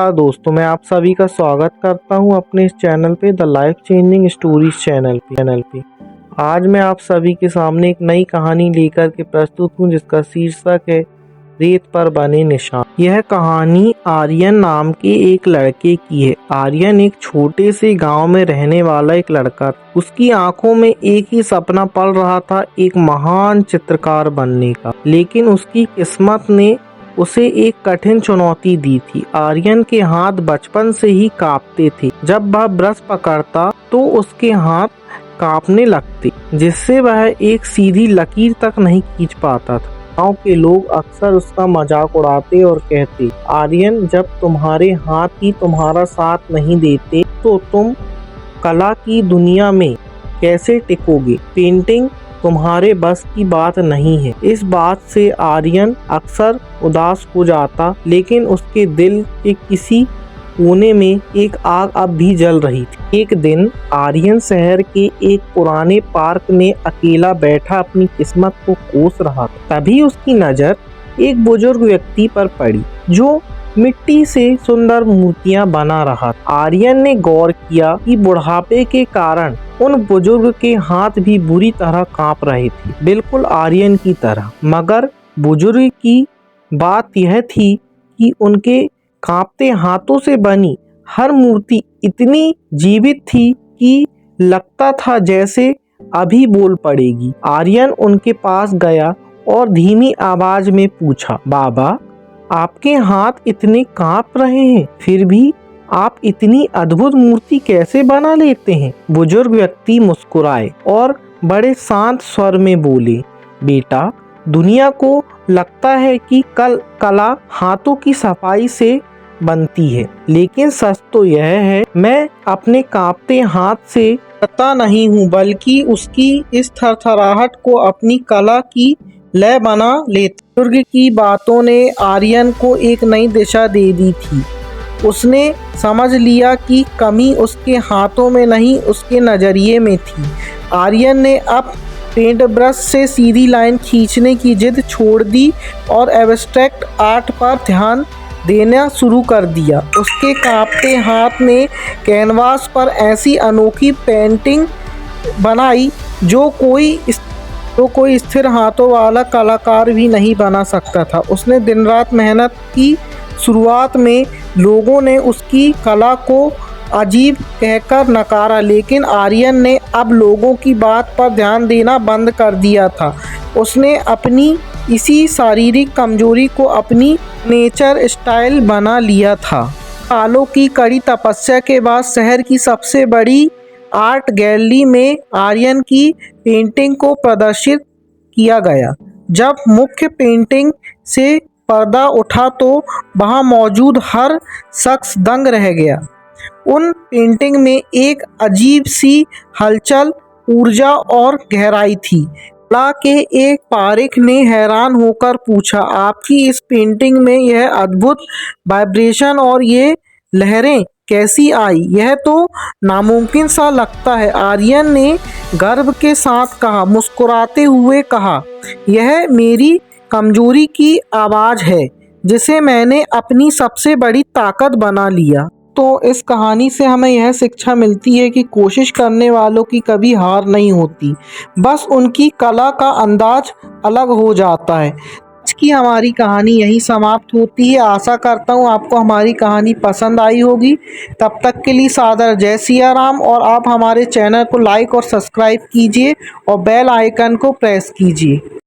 दोस्तों, मैं आप सभी का स्वागत करता हूं अपने इस चैनल पे the life changing stories channel पे। आज मैं आप सभी के सामने एक नई कहानी लेकर के प्रस्तुत हूं जिसका शीर्षक है रेत पर बने निशान। यह कहानी आर्यन नाम के एक लड़के की है। आर्यन एक छोटे से गांव में रहने वाला एक लड़का था। उसकी आंखों में एक ही सपना पल रहा था, एक महान चित्रकार बनने का। लेकिन उसकी किस्मत ने उसे एक कठिन चुनौती दी थी। आर्यन के हाथ बचपन से ही कांपते थे। जब वह ब्रश पकड़ता तो उसके हाथ कांपने लगते, जिससे वह एक सीधी लकीर तक नहीं खींच पाता था। गांव के लोग अक्सर उसका मजाक उड़ाते और कहते, आर्यन, जब तुम्हारे हाथ ही तुम्हारा साथ नहीं देते तो तुम कला की दुनिया में कैसे टिकोगे? पेंटिंग तुम्हारे बस की बात नहीं है। इस बात से आर्यन अक्सर उदास हो जाता, लेकिन उसके दिल के किसी कोने में एक आग अब भी जल रही थी। एक दिन आर्यन शहर के एक पुराने पार्क में अकेला बैठा अपनी किस्मत को कोस रहा था। तभी उसकी नजर एक बुजुर्ग व्यक्ति पर पड़ी जो मिट्टी से सुंदर मूर्तियां बना रहा था। आर्यन ने गौर किया कि बुढ़ापे के कारण उन बुजुर्ग के हाथ भी बुरी तरह कांप रहे थे, बिल्कुल आर्यन की तरह। मगर बुजुर्ग की बात यह थी कि उनके कांपते हाथों से बनी हर मूर्ति इतनी जीवित थी कि लगता था जैसे अभी बोल पड़ेगी। आर्यन उनके पास गया और धीमी आवाज में पूछा, बाबा, आपके हाथ इतने कांप रहे हैं, फिर भी आप इतनी अद्भुत मूर्ति कैसे बना लेते हैं? बुजुर्ग व्यक्ति मुस्कुराए और बड़े शांत स्वर में बोले, बेटा, दुनिया को लगता है कि कला हाथों की सफाई से बनती है, लेकिन सच तो यह है, मैं अपने कांपते हाथ से डरता नहीं हूँ, बल्कि उसकी इस थरथराहट को अपनी कला की लय बना लेता। बुजुर्ग की बातों ने आर्यन को एक नई दिशा दे दी थी। उसने समझ लिया कि कमी उसके हाथों में नहीं, उसके नजरिए में थी। आर्यन ने अब पेंट ब्रश से सीधी लाइन खींचने की जिद छोड़ दी और एब्स्ट्रैक्ट आर्ट पर ध्यान देना शुरू कर दिया। उसके कांपते हाथ ने कैनवास पर ऐसी अनोखी पेंटिंग बनाई जो कोई स्थिर हाथों वाला कलाकार भी नहीं बना सकता था। उसने दिन रात मेहनत की। शुरुआत में लोगों ने उसकी कला को अजीब कहकर नकारा, लेकिन आर्यन ने अब लोगों की बात पर ध्यान देना बंद कर दिया था। उसने अपनी इसी शारीरिक कमजोरी को अपनी नेचर स्टाइल बना लिया था। सालों की कड़ी तपस्या के बाद शहर की सबसे बड़ी आर्ट गैलरी में आर्यन की पेंटिंग को प्रदर्शित किया गया। जब मुख्य पेंटिंग से पर्दा उठा तो वहां मौजूद हर शख्स दंग रह गया। उन पेंटिंग में एक अजीब सी हलचल, ऊर्जा और गहराई थी। कला के एक पारीख ने हैरान होकर पूछा, आपकी इस पेंटिंग में यह अद्भुत वाइब्रेशन और ये लहरें कैसी आई? यह तो नामुमकिन सा लगता है। आर्यन ने गर्व के साथ कहा, मुस्कुराते हुए कहा, यह मेरी कमजोरी की आवाज है जिसे मैंने अपनी सबसे बड़ी ताकत बना लिया। तो इस कहानी से हमें यह शिक्षा मिलती है कि कोशिश करने वालों की कभी हार नहीं होती, बस उनकी कला का अंदाज अलग हो जाता है। आज की हमारी कहानी यहीं समाप्त होती है। आशा करता हूँ आपको हमारी कहानी पसंद आई होगी। तब तक के लिए सादर जय सिया राम। और आप हमारे चैनल को लाइक और सब्सक्राइब कीजिए और बेल आइकन को प्रेस कीजिए।